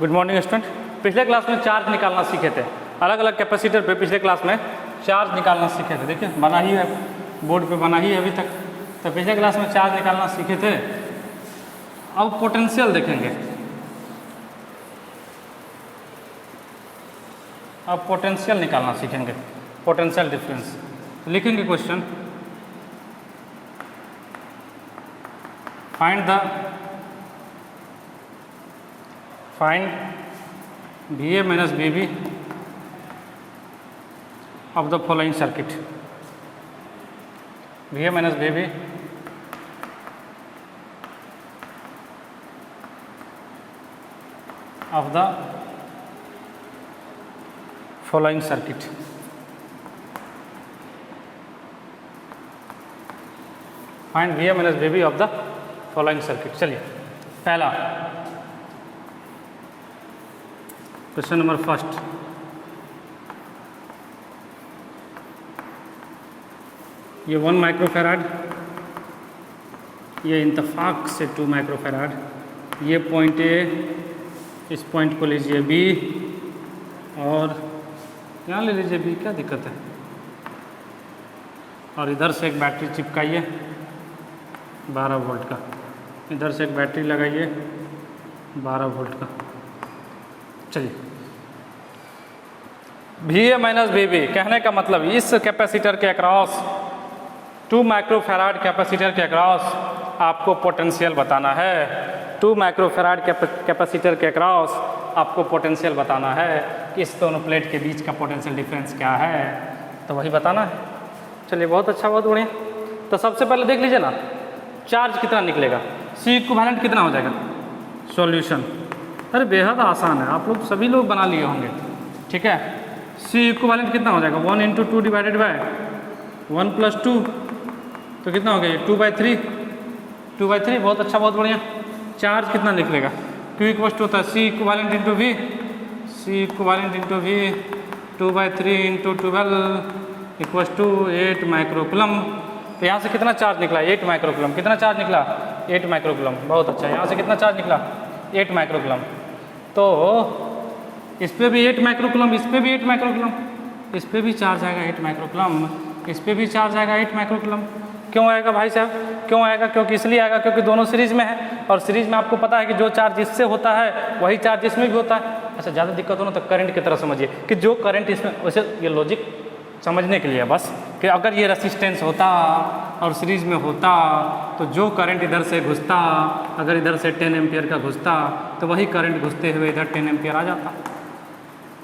Good morning student. पिछले class में charge निकालना सीखे थे, अलग अलग कैपेसिटर पे पिछले क्लास में चार्ज निकालना सीखे थे। देखिए बना ही है, बोर्ड पे बना ही है अभी तक। तो पिछले क्लास में चार्ज निकालना सीखे थे। अब पोटेंशियल देखेंगे। अब पोटेंशियल निकालना सीखेंगे, पोटेंशियल डिफरेंस। लिखेंगे question, find VA minus VB of the following circuit. VA minus VB of the following circuit. Find VA minus VB of the following circuit. चलिए पहला क्वेश्चन नंबर फर्स्ट, ये 1 microfarad, ये इंतफाक से 2 microfarad, ये point A, इस point को लीजिए B और यहाँ ले लीजिए बी, क्या दिक्कत है। और इधर से एक बैटरी चिपकाइए 12 वोल्ट का, इधर से एक बैटरी लगाइए 12 वोल्ट का। चलिए VA माइनस VB कहने का मतलब इस कैपेसिटर के अक्रॉस 2 माइक्रोफैराड कैपेसिटर के अक्रॉस आपको पोटेंशियल बताना है। 2 माइक्रोफैराड कैपेसिटर के अक्रॉस आपको पोटेंशियल बताना है कि इस दोनों प्लेट के बीच का पोटेंशियल डिफरेंस क्या है, तो वही बताना है। चलिए बहुत अच्छा, बहुत बढ़िया। तो सबसे पहले देख लीजिए ना, चार्ज कितना निकलेगा, C इक्विवेलेंट कितना हो जाएगा। सॉल्यूशन अरे बेहद आसान है, आप लोग सभी लोग बना लिए होंगे, ठीक है। C इक्विवेलेंट कितना हो जाएगा, 1 × 2 डिवाइडेड बाय 1 + 2, तो कितना हो गया 2/3, 2/3। बहुत अच्छा, बहुत बढ़िया। चार्ज कितना निकलेगा, Q इक्वल होता है C equivalent × V, C equivalent × V 2/3 × 12 = 8 microcoulomb. तो यहाँ से कितना चार्ज निकला, 8 माइक्रोकुलम। कितना चार्ज निकला, 8 माइक्रोकुलम। बहुत अच्छा। यहाँ से कितना चार्ज निकला, 8 माइक्रोकुलम। तो इस पे भी 8 माइक्रोकुलम, इस पे भी 8 माइक्रोकुलम, इस पे भी चार्ज आएगा 8 माइक्रोकुलम, इस पे भी चार्ज आएगा 8 माइक्रोकुलम। क्यों आएगा भाई साहब, क्यों आएगा? क्योंकि इसलिए आएगा क्योंकि दोनों सीरीज में है, और सीरीज में आपको पता है कि जो चार्ज इससे होता है वही चार्ज इसमें भी होता है। अच्छा, ज़्यादा दिक्कत हो ना तो करंट की तरह समझिए कि जो करंट इसमें, वैसे ये लॉजिक समझने के लिए बस कि अगर ये रेसिस्टेंस होता और सीरीज में होता तो जो करंट इधर से घुसता, अगर इधर से 10 एम्पियर का घुसता तो वही करंट घुसते हुए इधर 10 एम्पियर आ जाता।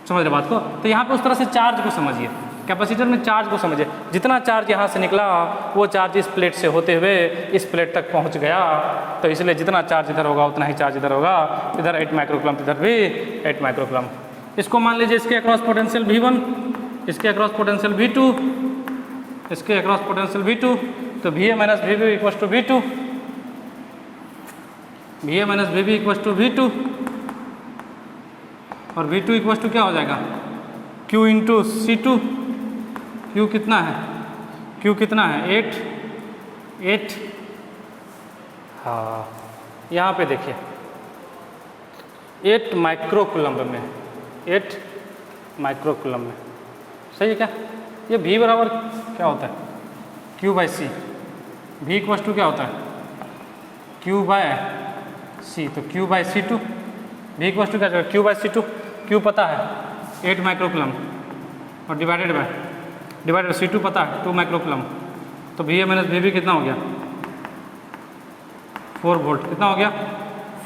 समझ रहे बात को? तो यहाँ पे उस तरह से चार्ज को समझिए, कैपेसिटर में चार्ज को समझिए। जितना चार्ज यहाँ से निकला वो चार्ज इस प्लेट से होते हुए इस प्लेट तक पहुँच गया, तो इसलिए जितना चार्ज इधर होगा उतना ही चार्ज इधर होगा। इधर 8 माइक्रोकुलम, इधर भी 8 माइक्रोकुलम। इसको मान लीजिए इसके अक्रॉस पोटेंशियल V1, इसके अक्रॉस पोटेंशियल V2, इसके अक्रॉस पोटेंशियल V2, तो VA minus VB equals to V2, VA minus VB equals to V2, और V2 इक्वल्स टू क्या हो जाएगा, Q × C2। Q कितना है, Q कितना है 8। हाँ, यहाँ पे देखिए 8 माइक्रोकुलम में, 8 माइक्रोकुलम में, सही है क्या? ये V बराबर क्या होता है, Q/C। V इक्वल्स टू क्या होता है, Q/C, तो Q/C2। V इक्वल्स टू क्या होगा, Q/C2। Q पता है 8 माइक्रोकुलम और डिवाइडेड C2 पता है 2 माइक्रोकुलम, तो VA माइनस VB कितना हो गया, 4 वोल्ट। कितना हो गया,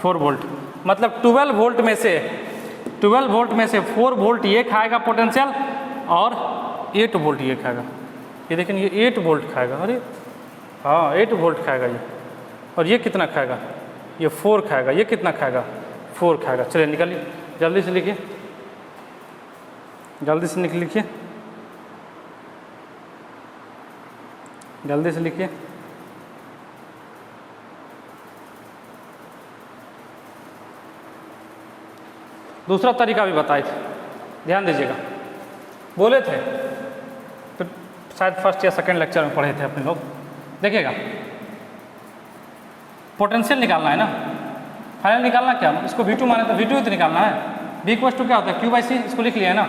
4 वोल्ट। मतलब 12 वोल्ट में से 4 वोल्ट ये खाएगा पोटेंशियल और 8 वोल्ट ये खाएगा। ये देखें, ये 8 वोल्ट खाएगा। अरे हाँ, 8 वोल्ट खाएगा ये। और ये कितना खाएगा, ये 4 खाएगा। ये कितना खाएगा, 4 खाएगा। चलिए निकालिए, जल्दी से लिखिए, जल्दी से लिखिए, जल्दी से लिखिए। दूसरा तरीका भी बताए थे, ध्यान दीजिएगा। बोले थे तो शायद फर्स्ट या सेकंड लेक्चर में पढ़े थे अपने लोग। देखिएगा, पोटेंशियल निकालना है ना, फाइनल निकालना क्या, इसको V2 माने तो V2 तो निकालना है। V इक्वल टू क्या होता है, Q/C, इसको लिख लिया है ना।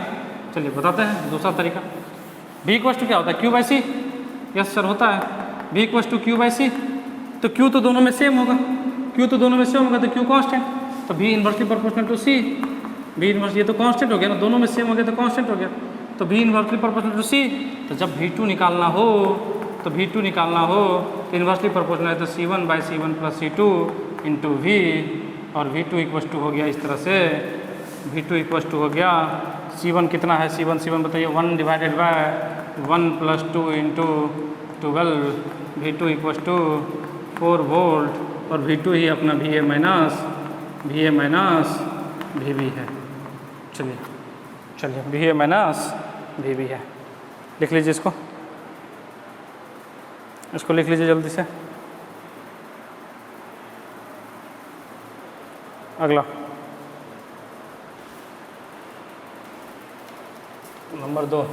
चलिए बताते हैं दूसरा तरीका। V इक्वल टू क्या होता है, Q/C। यस सर होता है, V इक्वल टू Q/C। तो Q तो दोनों में सेम होगा, Q तो दोनों में सेम होगा, तो Q कांस्टेंट, तो V inversely proportional to C। V inverse ये तो कांस्टेंट हो गया ना, दोनों में सेम हो गया तो कांस्टेंट हो गया, तो V inversely proportional to C। तो जब V2 निकालना हो तो इन्वर्सली प्रोपोर्शनल है तो C1/C1 + C2 इंटू V, और V2 इक्वल टू हो गया इस तरह से, V2 इक्वल टू हो गया C1 कितना है, C1 बताइए 1 divided by 1 + 2 into 12, V2 equal to 4 volt, और V2 ही अपना VA माइनस VB है। चलिए VA माइनस VB है, लिख लीजिए इसको लिख लीजिए जल्दी से। अगला नंबर 2,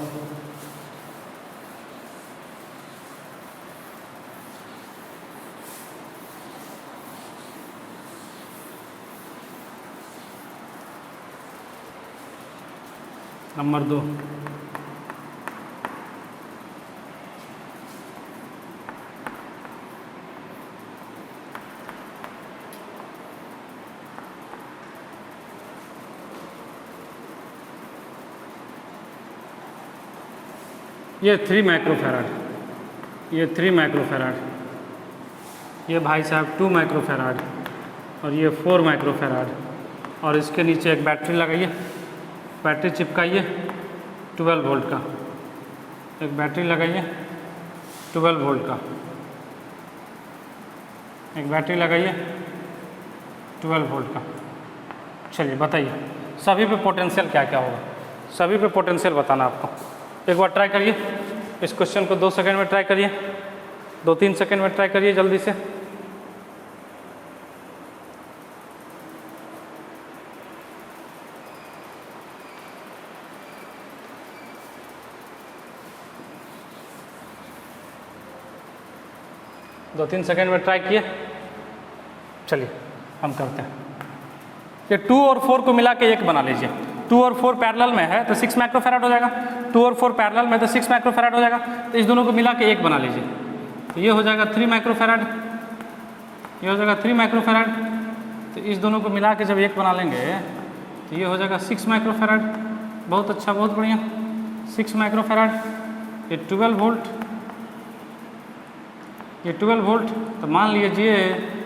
नंबर 2 ये 3 माइक्रोफैराड, ये 3 माइक्रोफैराड, ये भाई साहब 2 माइक्रोफैराड, और ये 4 माइक्रोफैराड, और इसके नीचे एक बैटरी लगाइए, बैटरी चिपकाइए 12 वोल्ट का, एक बैटरी लगाइए 12 वोल्ट का, एक बैटरी लगाइए 12 वोल्ट का। चलिए बताइए सभी पे पोटेंशियल क्या क्या होगा, सभी पे पोटेंशियल बताना आपको। एक बार ट्राई करिए इस क्वेश्चन को, 2 सेकंड में ट्राई करिए, 2-3 सेकंड में ट्राई करिए जल्दी से। दो 3 सेकंड में ट्राई किए। चलिए हम करते हैं, ये 2 और 4 को मिला के 1 बना लीजिए। 2 और 4 पैरेलल में है तो 6 माइक्रोफैराड हो जाएगा, 2 और 4 पैरेलल में तो 6 माइक्रोफैराड हो जाएगा, तो इस दोनों को मिला के 1 बना लीजिए, तो ये हो जाएगा 3 माइक्रोफैराड, ये हो जाएगा 3 माइक्रोफैराड। तो इस दोनों को मिला के जब 1 बना लेंगे तो ये हो जाएगा 6 माइक्रोफैराड। बहुत अच्छा, बहुत बढ़िया, 6 माइक्रोफैराड। ये 12 वोल्ट, ये 12 वोल्ट। तो मान लीजिए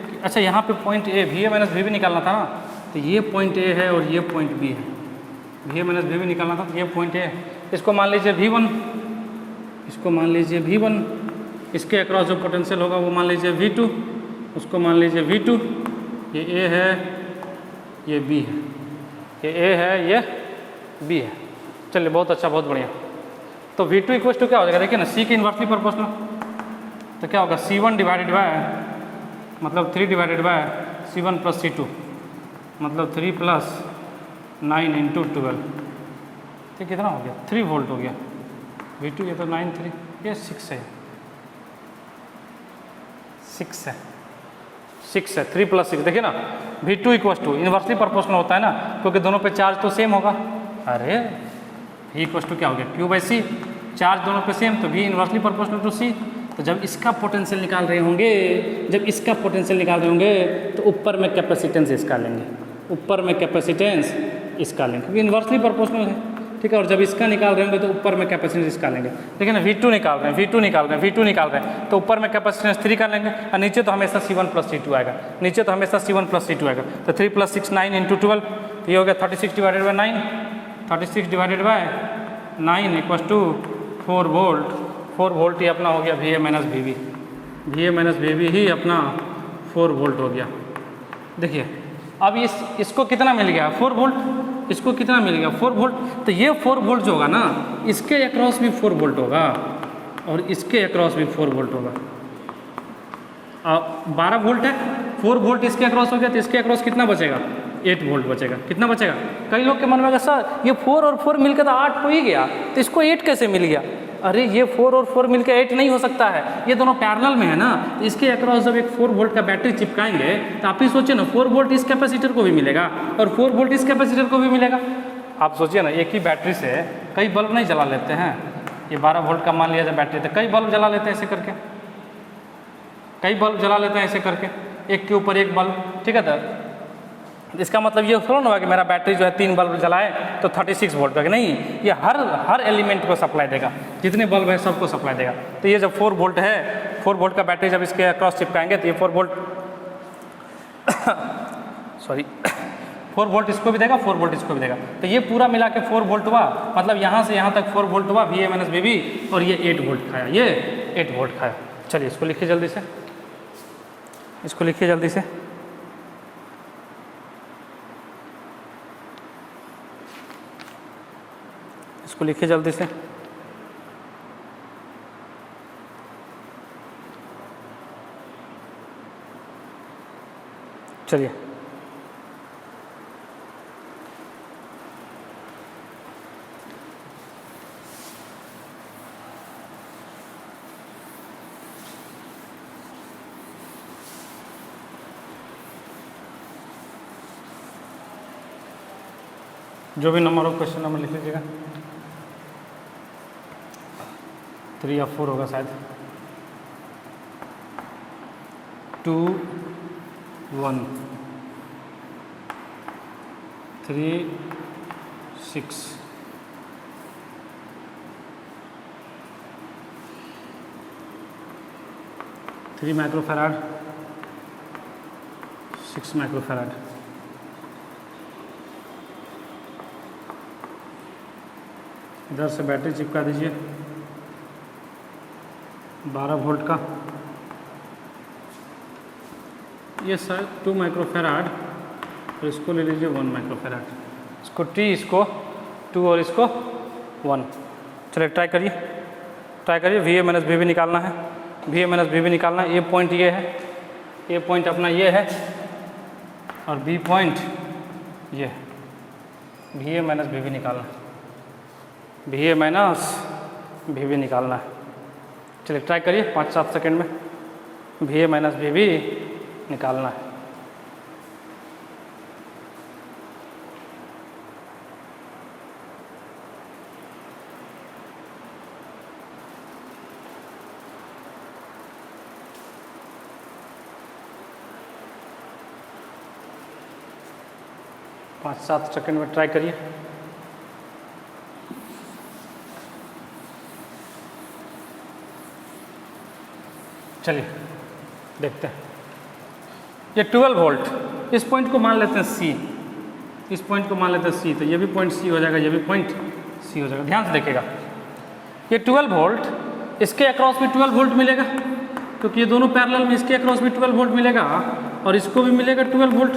कि अच्छा यहाँ पे point A VA minus VB निकालना था ना, तो ये पॉइंट ए है और ये पॉइंट बी है, VA माइनस VB निकालना था, तो ये पॉइंट ए है। इसको मान लीजिए V1, इसको मान लीजिए V1, इसके अक्रॉस जो पोटेंशियल होगा वो मान लीजिए V2, उसको मान लीजिए V2। ये A है, ये B है, ये A है, ये B है। चलिए बहुत अच्छा, बहुत बढ़िया। तो V2 इक्वल टू क्या हो जाएगा, देखिए ना, C की इन्वर्सली प्रोपोर्शनल, तो क्या होगा C1 डिवाइडेड बाय, मतलब 3 डिवाइडेड बाय C1 + C2, मतलब 3 + 9 इंटू 12, तो कितना हो गया, 3 वोल्ट हो गया। V2 ये तो 9 3, ये 6 है, 6 है, 6 है, 3 + 6। देखिए ना, V2 equal to inversely proportional होता है ना, क्योंकि दोनों पे चार्ज तो सेम होगा। अरे V इक्वल टू क्या हो गया, Q/C, चार्ज दोनों पे सेम, तो V inversely proportional to C। तो जब इसका पोटेंशियल निकाल रहे होंगे, जब इसका पोटेंशियल निकाल रहे होंगे तो ऊपर में कैपेसिटेंस इसका लेंगे, ऊपर में कैपेसिटेंस इसका लेंगे, क्योंकि इन्वर्सली प्रोपोर्शनल है, ठीक है। और जब इसका निकाल रहे होंगे तो ऊपर में कैपेसिटेंस इसका लेंगे। देखिए ना, V2 निकाल रहे हैं, V2 निकाल रहे हैं, V2 निकाल रहे हैं, तो ऊपर में कैपेसिटेंस 3 का लेंगे, और नीचे तो हमेशा C1 + C2 आएगा, नीचे तो हमेशा C1 + C2 आएगा। तो 3 + 6 9 इंटू 12, तो ये हो गया 36 divided by 9, 36 divided by 9 equal to 4 volt. 4 volt ही अपना हो गया VA minus VB, VA minus VB ही अपना 4 वोल्ट हो गया। देखिए अब इसको कितना मिल गया, 4 वोल्ट, इसको कितना मिल गया, 4 वोल्ट। तो ये 4 वोल्ट जो होगा ना, इसके अक्रॉस भी 4 वोल्ट होगा, और इसके अक्रॉस भी 4 वोल्ट होगा। 12 वोल्ट है, 4 वोल्ट इसके अक्रॉस हो गया, तो इसके अक्रॉस कितना बचेगा, 8 वोल्ट बचेगा। कितना बचेगा, कई लोग के मन में सर ये 4 और 4 मिलकर तो 8 हो ही गया, तो इसको 8 कैसे मिल गया। अरे ये 4 और 4 मिलकर 8 नहीं हो सकता है, ये दोनों पैरेलल में है ना। तो इसके अक्रॉस जब एक 4 वोल्ट का बैटरी चिपकाएंगे तो आप ही सोचिए ना, 4 वोल्ट इस कैपेसिटर को भी मिलेगा और 4 वोल्ट इस कैपेसिटर को भी मिलेगा। आप सोचिए ना, एक ही बैटरी से कई बल्ब नहीं जला लेते हैं। ये 12 वोल्ट का मान लिया जाए बैटरी, तो कई बल्ब जला लेते हैं ऐसे करके, कई बल्ब जला लेते हैं ऐसे करके, एक के ऊपर एक बल्ब, ठीक है। तो इसका मतलब ये थोड़ा ना हुआ कि मेरा बैटरी जो है 3 बल्ब जलाए तो 36 वोल्ट का, नहीं, ये हर एलिमेंट को सप्लाई देगा, जितने बल्ब है सबको सप्लाई देगा। तो ये जब 4 वोल्ट है, 4 वोल्ट का बैटरी जब इसके अक्रॉस चिपकाएंगे तो ये 4 वोल्ट सॉरी 4 वोल्ट इसको भी देगा, 4 वोल्ट इसको भी देगा। तो ये पूरा मिला के 4 वोल्ट हुआ, मतलब यहाँ से यहाँ तक 4 वोल्ट हुआ, VA माइनस VB, और ये 8 वोल्ट खाया, ये 8 वोल्ट खाया। चलिए इसको लिखिए जल्दी से, इसको लिखिए जल्दी से। इसको लिखिए जल्दी से। चलिए जो भी नंबर हो क्वेश्चन नंबर लिख लीजिएगा, 3 या 4 होगा शायद। 2 1 3 6 3 माइक्रोफैराड 6 माइक्रोफैराड। इधर से बैटरी चिपका दीजिए 12 वोल्ट का, ये सर 2 माइक्रोफैराड, और इसको ले लीजिए 1 माइक्रोफैराड, इसको T, इसको 2 और इसको 1। चलिए ट्राई करिए, VA माइनस VB निकालना है, VA माइनस VB निकालना है। A पॉइंट ये है, A पॉइंट अपना ये है, और B पॉइंट ये, VA माइनस VB निकालना है, VA माइनस VB निकालना है। चलिए ट्राई करिए 5-7 सेकेंड में, VA माइनस VB निकालना है। पाँच 7 सेकेंड में ट्राई करिए। चलिए देखते हैं। ये 12 वोल्ट, इस पॉइंट को मान लेते हैं C, इस पॉइंट को मान लेते हैं C, तो ये भी पॉइंट C हो जाएगा, ये भी पॉइंट C हो जाएगा। ध्यान से देखिएगा, ये 12 वोल्ट, इसके अक्रॉस भी 12 वोल्ट मिलेगा, क्योंकि ये दोनों पैरेलल में, इसके अक्रॉस भी 12 वोल्ट मिलेगा और इसको भी मिलेगा 12 वोल्ट।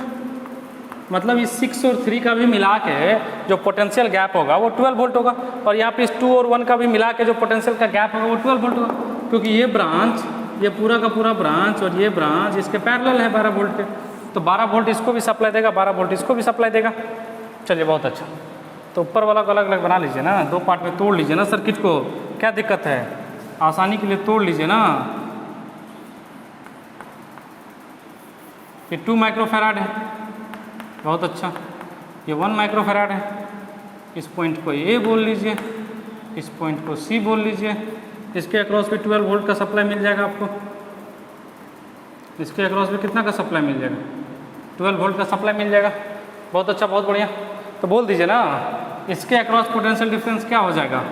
मतलब इस 6 और 3 का भी मिला के जो पोटेंशियल गैप होगा वो 12 वोल्ट होगा, और यहाँ पे इस 2 और 1 का भी मिला के जो पोटेंशियल का गैप होगा वो 12 वोल्ट होगा, क्योंकि ये ब्रांच, ये पूरा का पूरा ब्रांच और ये ब्रांच इसके पैरेलल है 12 वोल्ट के, तो 12 वोल्ट इसको भी सप्लाई देगा, 12 वोल्ट इसको भी सप्लाई देगा। चलिए बहुत अच्छा। तो ऊपर वाला को अलग अलग बना लीजिए ना, 2 पार्ट में तोड़ लीजिए ना सर्किट को, क्या दिक्कत है, आसानी के लिए तोड़ लीजिए ना। ये 2 माइक्रोफैराड है, बहुत अच्छा। ये 1 माइक्रोफैराड है, इस पॉइंट को A बोल लीजिए, इस पॉइंट को C बोल लीजिए। इसके अक्रॉस भी 12 वोल्ट का सप्लाई मिल जाएगा आपको, इसके अक्रॉस भी कितना का सप्लाई मिल जाएगा, 12 वोल्ट का सप्लाई मिल जाएगा। बहुत अच्छा, बहुत बढ़िया। तो बोल दीजिए ना, इसके अक्रॉस पोटेंशियल डिफरेंस क्या हो जाएगा,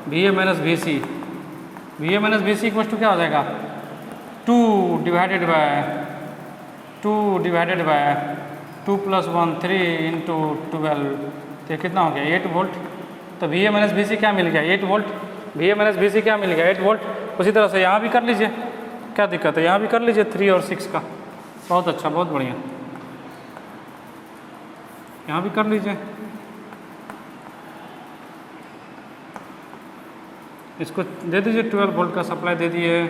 VA minus VC, VA minus VC equal to क्या हो जाएगा, 2 डिवाइडेड बाय 2 + 1 3 × 12, तो कितना हो गया 8 वोल्ट। तो VA माइनस VC क्या मिल गया, 8 वोल्ट। VA माइनस VC क्या मिल गया, 8 वोल्ट। उसी तरह से यहाँ भी कर लीजिए, क्या दिक्कत है, यहाँ भी कर लीजिए 3 और 6 का। बहुत अच्छा, बहुत बढ़िया, यहाँ भी कर लीजिए। इसको दे दीजिए 12 वोल्ट का सप्लाई दे दिए,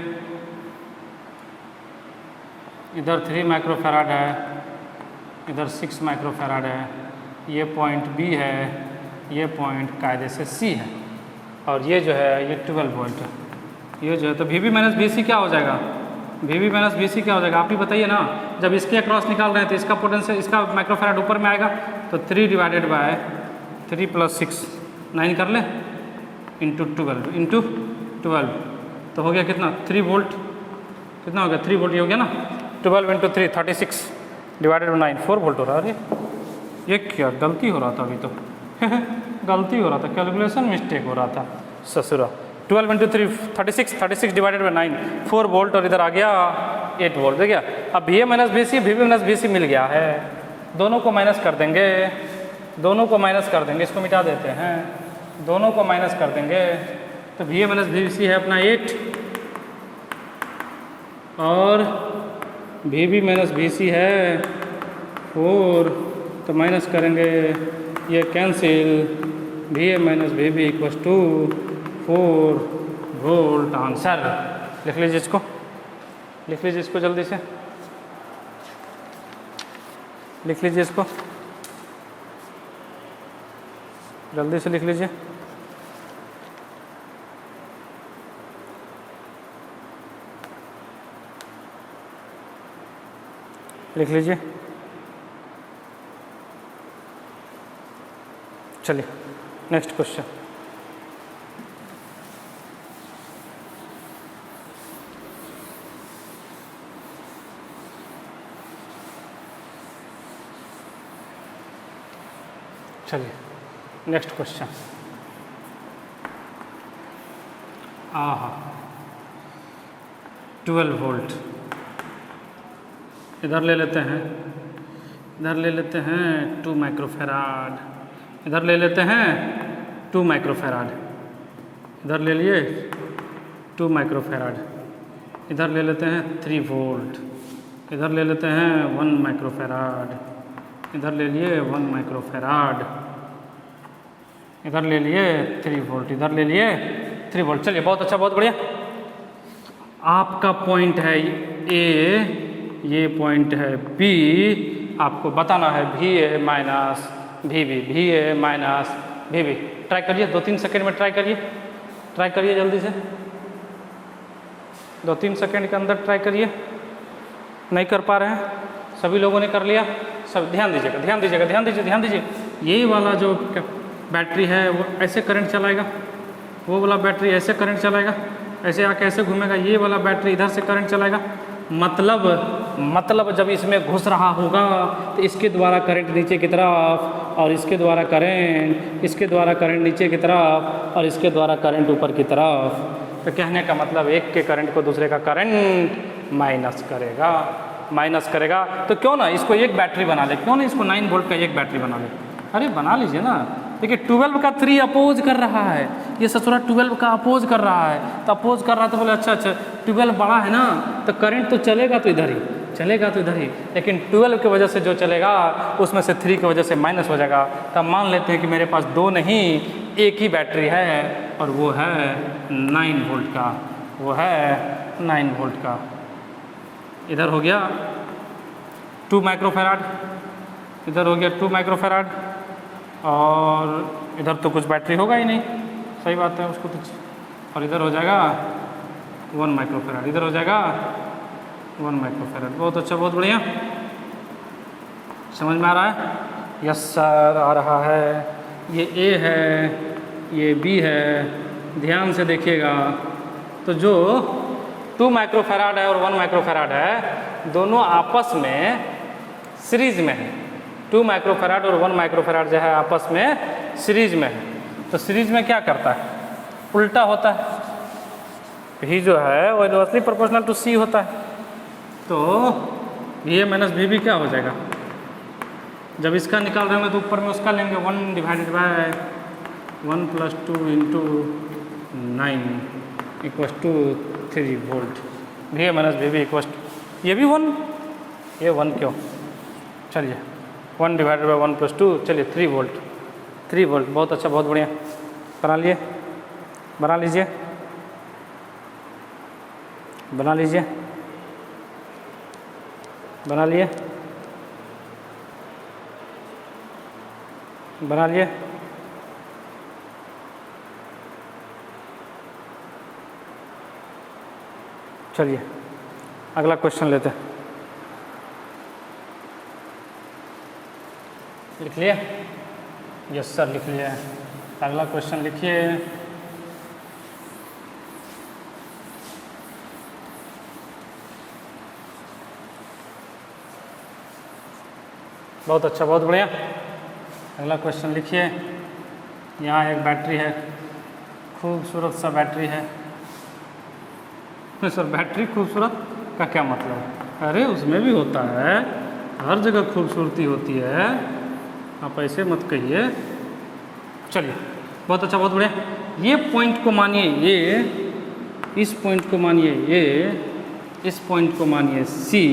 इधर 3 माइक्रोफैराड है, इधर 6 माइक्रोफैराड है, ये पॉइंट B है, ये पॉइंट कायदे से C है। और ये जो है ये 12 वोल्ट, ये जो है तो VB माइनस VC क्या हो जाएगा, VB माइनस VC क्या हो जाएगा, आप ही बताइए ना। जब इसके अक्रॉस निकाल रहे हैं तो इसका पोटेंशियल, इसका माइक्रोफैराड ऊपर में आएगा, तो 3 डिवाइडेड बाय 3 + 6 9 कर ले इंटू 12 तो हो गया कितना 3 वोल्ट, कितना हो गया 3 वोल्ट, ये हो गया ना। 12 × 3 36 डिवाइडेड बाई 9 4 वोल्ट हो रहा है। अरे ये क्या गलती हो रहा था अभी तो गलती हो रहा था, कैलकुलेशन मिस्टेक हो रहा था ससुरा। 12 × 3 36 डिवाइडेड बाई 9 4 वोल्ट, और इधर आ गया 8 वोल्ट। देखिए अब VA minus VC VB minus VC मिल गया है, दोनों को माइनस कर देंगे, दोनों को माइनस कर देंगे, इसको मिटा देते हैं, दोनों को माइनस कर देंगे तो VA माइनस VC है अपना 8 और VB माइनस VC है 4, तो माइनस करेंगे ये cancel, VA minus VB = 4 volt. Answer लिख लीजिए इसको, लिख लीजिए इसको, जल्दी से लिख लीजिए इसको, जल्दी से लिख लीजिए। लिख लीजिए, चलिए नेक्स्ट क्वेश्चन। चलिए नेक्स्ट क्वेश्चन। हाँ 12 वोल्ट इधर ले लेते हैं, इधर ले लेते हैं 2 माइक्रोफैराड, इधर ले लेते हैं 2 माइक्रोफैराड, इधर ले लिए 2 माइक्रोफैराड, इधर ले लेते हैं 3 वोल्ट, इधर ले लेते हैं 1 माइक्रोफैराड, इधर ले लिए 1 माइक्रोफैराड, इधर ले लिए 3 वोल्ट, इधर ले लिए 3 वोल्ट। चलिए बहुत अच्छा, बहुत बढ़िया। आपका पॉइंट है A, ये पॉइंट है B, आपको बताना है VA minus VB, VA minus VB। Try करिए, 2-3 सेकेंड में ट्राई करिए, ट्राई करिए जल्दी से, 2-3 सेकेंड के अंदर ट्राई करिए। नहीं कर पा रहे हैं, सभी लोगों ने कर लिया, सब ध्यान दीजिएगा, ध्यान दीजिएगा, ध्यान दीजिए, ध्यान दीजिए। ये वाला जो बैटरी है वो ऐसे करंट चलाएगा, वो वाला बैटरी ऐसे करंट चलाएगा, ऐसे आके ऐसे घूमेगा, ये वाला बैटरी इधर से करंट चलाएगा। मतलब जब इसमें घुस रहा होगा तो इसके द्वारा करंट नीचे की तरफ, और इसके द्वारा करंट, इसके द्वारा करंट नीचे की तरफ, और इसके द्वारा करंट ऊपर की तरफ। तो कहने का मतलब एक के करंट को दूसरे का करंट माइनस करेगा, माइनस करेगा। तो क्यों ना इसको एक बैटरी बना ले, क्यों ना इसको 9 वोल्ट का एक बैटरी बना ले। अरे बना लीजिए ना। देखिए 12 का 3 अपोज कर रहा है, ये ससुरा 12 का अपोज कर रहा है, तो अपोज कर रहा है तो बोले अच्छा 12 बड़ा है ना, तो करंट तो चलेगा तो इधर ही चलेगा, तो इधर ही, लेकिन 12 की वजह से जो चलेगा उसमें से 3 की वजह से माइनस हो जाएगा। तब मान लेते हैं कि मेरे पास 2 नहीं, एक ही बैटरी है, और वो है 9 वोल्ट का, वो है 9 वोल्ट का। इधर हो गया 2 माइक्रोफैराड, इधर हो गया 2 माइक्रोफैराड, और इधर तो कुछ बैटरी होगा ही नहीं, सही बात है उसको तो, और इधर हो जाएगा 1 माइक्रोफैराड, इधर हो जाएगा 1 माइक्रोफैराड। बहुत अच्छा, बहुत बढ़िया, समझ में आ रहा है? यस सर आ रहा है। ये A है, ये B है, ध्यान से देखिएगा। तो जो 2 माइक्रोफैराड है और 1 माइक्रोफैराड है, दोनों आपस में सीरीज में है। 2 माइक्रोफैराड और 1 माइक्रोफैराड जो है आपस में सीरीज में है। तो सीरीज में क्या करता है, उल्टा होता है, V जो है वो इनवर्सली प्रोपोर्शनल टू C होता है। तो VA माइनस VB क्या हो जाएगा, जब इसका निकाल रहे हैं तो ऊपर में उसका लेंगे 1 divided by 1 + 2 × 9 = 3 volt. VA minus VB = ये भी 1, ये 1 क्यों, चलिए 1 डिवाइडेड बाय 1 + 2, चलिए 3 वोल्ट, 3 वोल्ट। बहुत अच्छा, बहुत बढ़िया, बना लिए, बना लीजिए, बना लीजिए, बना लिए, बना लिए, चलिए अगला क्वेश्चन लेते हैं। लिख लिए? यस सर लिख लिया। अगला क्वेश्चन लिखिए। बहुत अच्छा, बहुत बढ़िया। अगला क्वेश्चन लिखिए। यहाँ एक बैटरी है, खूबसूरत सा बैटरी है। सर बैटरी खूबसूरत का क्या मतलब है? अरे उसमें भी होता है, हर जगह खूबसूरती होती है, आप ऐसे मत कहिए। चलिए बहुत अच्छा, बहुत बढ़िया। ये पॉइंट को मानिए ये, इस पॉइंट को मानिए ये, इस पॉइंट को मानिए सी,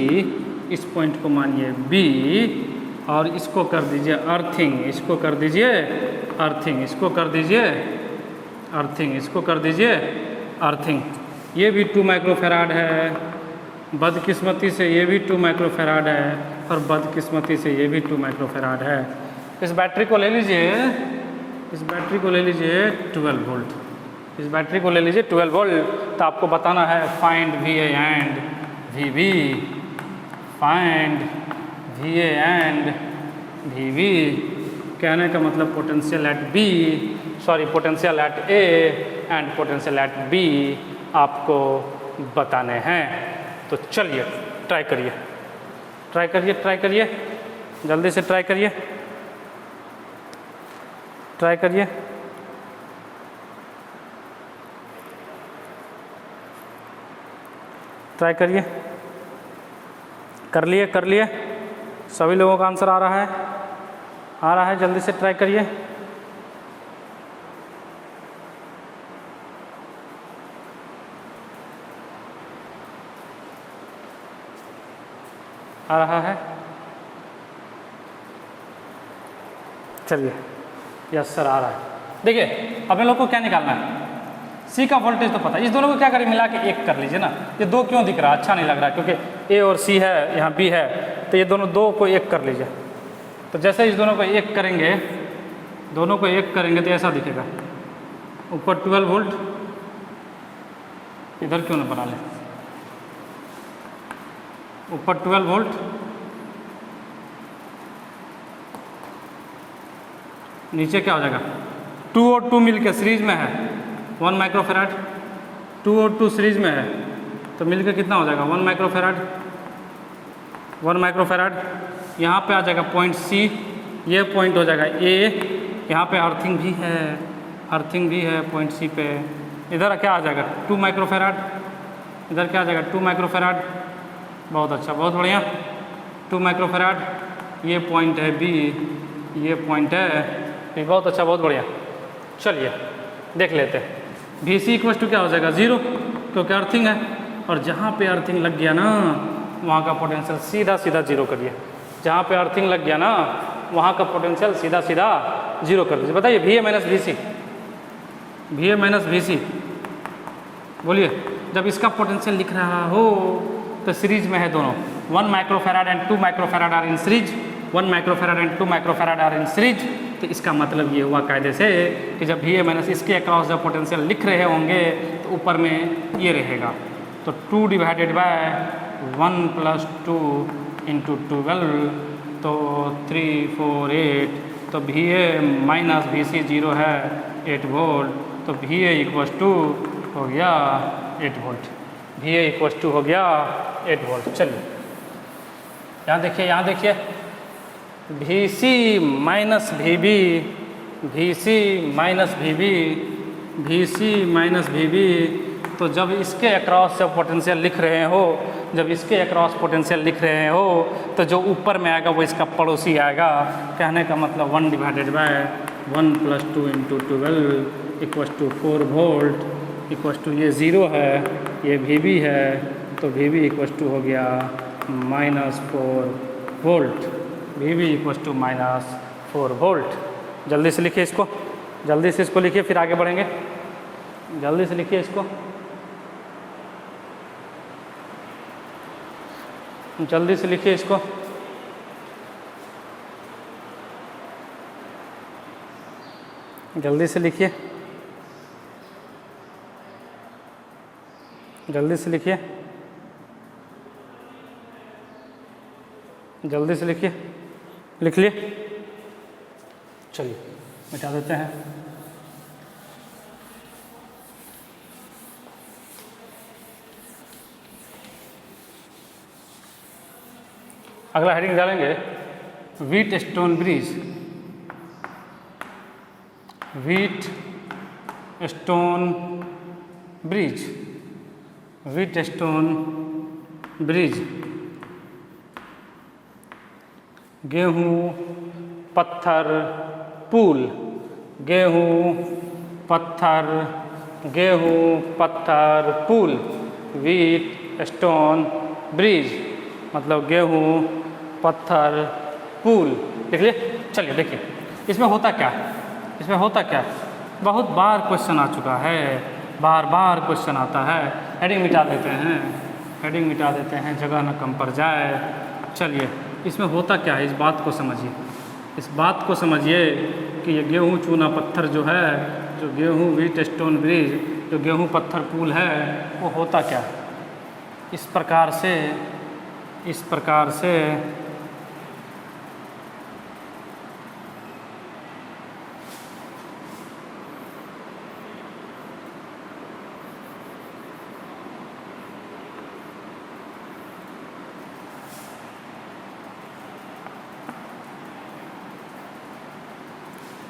इस पॉइंट को मानिए बी, और इसको कर दीजिए अर्थिंग, इसको कर दीजिए अर्थिंग, इसको कर दीजिए अर्थिंग, इसको कर दीजिए अर्थिंग। ये भी 2 माइक्रोफेराड है, बदकिस्मती से ये भी 2 माइक्रोफेराड है, और बदकिस्मती से ये भी 2 माइक्रोफेराड है। इस बैटरी को ले लीजिए, इस बैटरी को ले लीजिए 12 वोल्ट, इस बैटरी को ले लीजिए 12 वोल्ट। तो आपको बताना है find VA and VB, find VA and VB। कहने का मतलब potential at B, sorry potential at A and potential at B आपको बताने हैं। तो चलिए ट्राई करिए, ट्राई करिए, ट्राई करिए, जल्दी से ट्राई करिए, ट्राई करिए। ट्राई करिए, कर लिए, कर लिए। सभी लोगों का आंसर आ रहा है, आ रहा है, जल्दी से ट्राई करिए। आ रहा है? चलिए यस सर आ रहा है। देखिए अपने लोग को क्या निकालना है, सी का वोल्टेज तो पता है, इस दोनों को क्या करें मिला के एक कर लीजिए ना। ये दो क्यों दिख रहा है, अच्छा नहीं लग रहा है, क्योंकि ए और सी है, यहाँ बी है, तो ये दोनों दो को एक कर लीजिए। तो जैसे इस दोनों को एक करेंगे, दोनों को एक करेंगे तो ऐसा दिखेगा, ऊपर 12 वोल्ट, इधर क्यों ना बना लें, ऊपर 12 वोल्ट, नीचे क्या हो जाएगा, 2 और 2 मिलकर सीरीज में है 1 माइक्रोफेराड, 2 और 2 सीरीज में है, तो मिलकर कितना हो जाएगा 1 माइक्रोफेराड, 1 माइक्रोफेराड। यहाँ पे आ जाएगा पॉइंट सी, ये पॉइंट हो जाएगा ए, यहाँ पे अर्थिंग भी है, अर्थिंग भी है पॉइंट सी पे। इधर क्या आ जाएगा 2 माइक्रोफेराड, इधर क्या आ जाएगा 2 माइक्रोफेराड। बहुत अच्छा, बहुत बढ़िया, 2 माइक्रोफेराड। ये पॉइंट है बी, ये पॉइंट है, बहुत अच्छा, बहुत बढ़िया। चलिए देख लेते हैं। वी सी इक्वल टू क्या हो जाएगा 0, क्योंकि अर्थिंग है, और जहाँ पे अर्थिंग लग गया ना वहाँ का पोटेंशियल सीधा सीधा 0 करिए। जहाँ पे अर्थिंग लग गया ना वहाँ का पोटेंशियल सीधा सीधा 0 कर दीजिए। बताइए V A minus V C, V A minus V C, बोलिए। जब इसका पोटेंशियल लिख रहा हो तो सीरीज में है दोनों, 1 microfarad and 2 microfarad are in series, 1 microfarad and 2 microfarad are in series. तो इसका मतलब ये हुआ कायदे से कि जब वी ए माइनस इसके अक्रॉस जब पोटेंशियल लिख रहे होंगे तो ऊपर में ये रहेगा, तो 2 डिवाइडेड बाय 1 प्लस 2 इंटू 12, तो 3 4 8, तो वी ए माइनस वी सी 0 है 8 वोल्ट, तो वी ए इक्वस टू हो गया 8 volt, V A equals to हो गया 8 वोल्ट। चलिए यहाँ देखिए, यहाँ देखिए, V C minus V B, V C minus V B, V C minus V B. तो जब इसके अक्रॉस जब पोटेंशियल लिख रहे हो, जब इसके अक्रॉस पोटेंशियल लिख रहे हो तो जो ऊपर में आएगा वो इसका पड़ोसी आएगा। कहने का मतलब 1 divided by 1 plus 2 into 12 equals to 4 volt, equals to ये 0 है, ये वी बी है, तो वी बी इक्वस टू हो गया -4 volt, V B equals to -4 volt. जल्दी से लिखिए इसको, जल्दी से इसको लिखिए, फिर आगे बढ़ेंगे। जल्दी से लिखिए इसको, जल्दी से लिखिए इसको। जल्दी से लिखिए, जल्दी से लिखिए। जल्दी से लिखिए, लिख लिए? चलिए मिटा देते हैं। अगला हेडिंग डालेंगे wheat stone bridge. Wheat stone bridge, wheat stone bridge. गेहूँ पत्थर पुल, गेहूँ पत्थर, गेहूँ पत्थर पुल, व्हीट स्टोन ब्रिज मतलब गेहूँ पत्थर पुल। लिख लिए? चलिए देखिए इसमें होता क्या है, इसमें होता क्या है, बहुत बार क्वेश्चन आ चुका है, बार बार क्वेश्चन आता है। हेडिंग मिटा देते हैं, हेडिंग मिटा देते हैं, जगह न कम पड़ जाए। चलिए इसमें होता क्या है, इस बात को समझिए, इस बात को समझिए कि ये गेहूँ चूना पत्थर जो है, जो गेहूँ व्हीट स्टोन ब्रिज, जो गेहूँ पत्थर पुल है, वो होता क्या है। इस प्रकार से, इस प्रकार से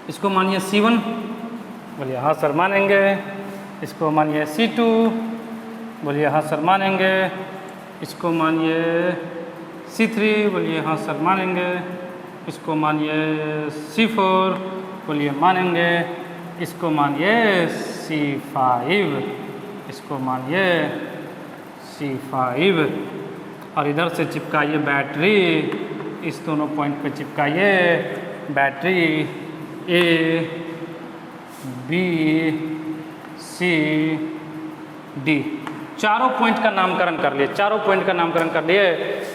इसको मानिए C1, बोलिए हाँ सर मानेंगे। इसको मानिए C2, बोलिए हाँ सर मानेंगे। इसको मानिए C3, बोलिए हाँ सर मानेंगे। इसको मानिए C4, बोलिए मानेंगे। इसको मानिए C5, इसको मानिए C5। और इधर से चिपकाइए बैटरी, इस दोनों पॉइंट पे चिपकाइए battery A, B, C, D। चारों पॉइंट का नामकरण कर लिए, चारों पॉइंट का नामकरण कर लिए।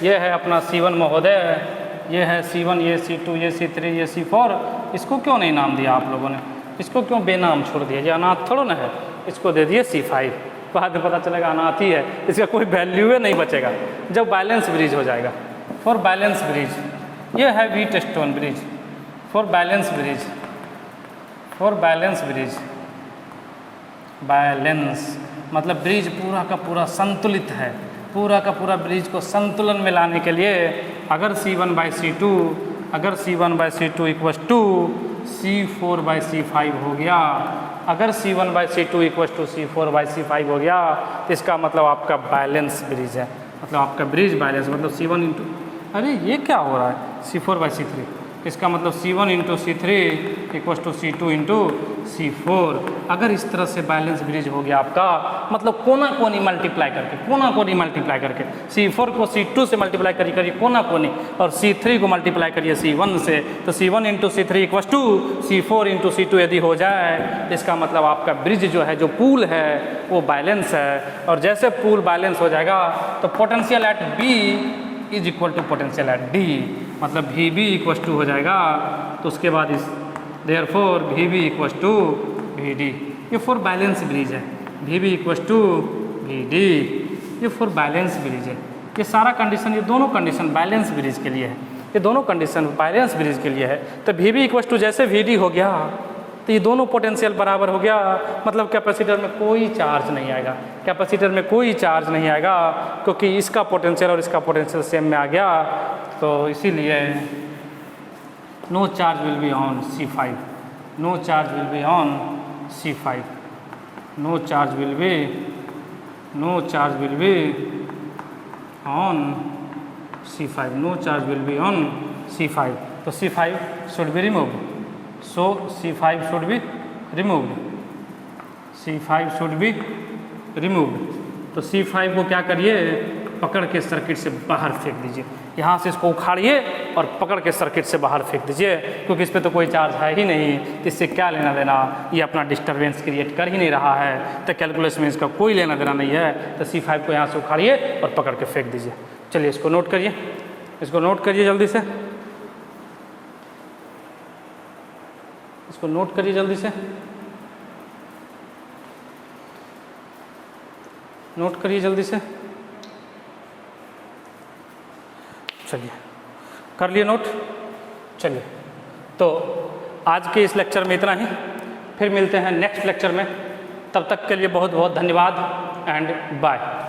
ये है अपना C1 महोदय, ये है C1, ये C2, ये C3, ये C4। इसको क्यों नहीं नाम दिया आप लोगों ने, इसको क्यों बेनाम छोड़ दिया? ये अनाथ थोड़ा ना है, इसको दे दिए C5। बाद में पता चलेगा अनाथ ही है, इसका कोई वैल्यू नहीं बचेगा जब बैलेंस ब्रिज हो जाएगा। फॉर बैलेंस ब्रिज, ये है wheat stone bridge. For balance bridge, for balance bridge, balance मतलब ब्रिज पूरा का पूरा संतुलित है, पूरा का पूरा ब्रिज को संतुलन में लाने के लिए अगर C1/C2, अगर C1/C2 इक्वस टू C4/C5 हो गया, अगर C1/C2 इक्वस टू C4/C5 हो गया तो इसका मतलब आपका बैलेंस ब्रिज है। मतलब आपका ब्रिज बैलेंस मतलब C1 इंटू, अरे ये क्या हो रहा है, C4/C3, इसका मतलब C1 into C3 equals to C2 into C4। अगर इस तरह से बैलेंस ब्रिज हो गया आपका, मतलब कोना कोनी मल्टीप्लाई करके, कोना कोनी मल्टीप्लाई करके, C4 को C2 से मल्टीप्लाई करिए कोना कोनी, और C3 को मल्टीप्लाई करिए C1 से, तो C1 into C3 equals to C4 into C2 यदि हो जाए, इसका मतलब आपका ब्रिज जो है, जो पुल है, वो बैलेंस है। और जैसे पुल बैलेंस हो जाएगा तो potential at B is equal to potential at D, मतलब VB इक्वस टू हो जाएगा। तो उसके बाद इस therefore VB equals to VD, ये फॉर बैलेंस ब्रिज है। VB इक्वस टू VD, ये फॉर बैलेंस ब्रिज है। ये सारा कंडीशन, ये दोनों कंडीशन बैलेंस ब्रिज के लिए है, ये दोनों कंडीशन बैलेंस ब्रिज के लिए है। तो VB इक्वस टू जैसे VD हो गया तो ये दोनों पोटेंशियल बराबर हो गया, मतलब कैपेसिटर में कोई चार्ज नहीं आएगा, कैपेसिटर में कोई चार्ज नहीं आएगा, क्योंकि इसका पोटेंशियल और इसका पोटेंशियल सेम में आ गया। तो इसीलिए no charge will be on C5, no charge will be on C5, no charge will be, no charge will be on C5, no charge will be on C5। तो C5 should be removed, so C5 should be removed, C5 should be removed। तो C5 को क्या करिए, पकड़ के circuit से बाहर फेंक दीजिए, यहाँ से इसको उखाड़िए और पकड़ के सर्किट से बाहर फेंक दीजिए, क्योंकि इस पर तो कोई चार्ज है ही नहीं, तो इससे क्या लेना देना, ये अपना डिस्टर्बेंस क्रिएट कर ही नहीं रहा है, तो कैलकुलस में इसका कोई लेना देना नहीं है। तो C5 को यहाँ से उखाड़िए और पकड़ के फेंक दीजिए। चलिए इसको नोट करिए, इसको नोट करिए जल्दी से, इसको नोट करिए जल्दी से, नोट करिए जल्दी से। चलिए कर लिए नोट? चलिए, तो आज के इस लेक्चर में इतना ही, फिर मिलते हैं नेक्स्ट लेक्चर में। तब तक के लिए बहुत बहुत धन्यवाद एंड बाय।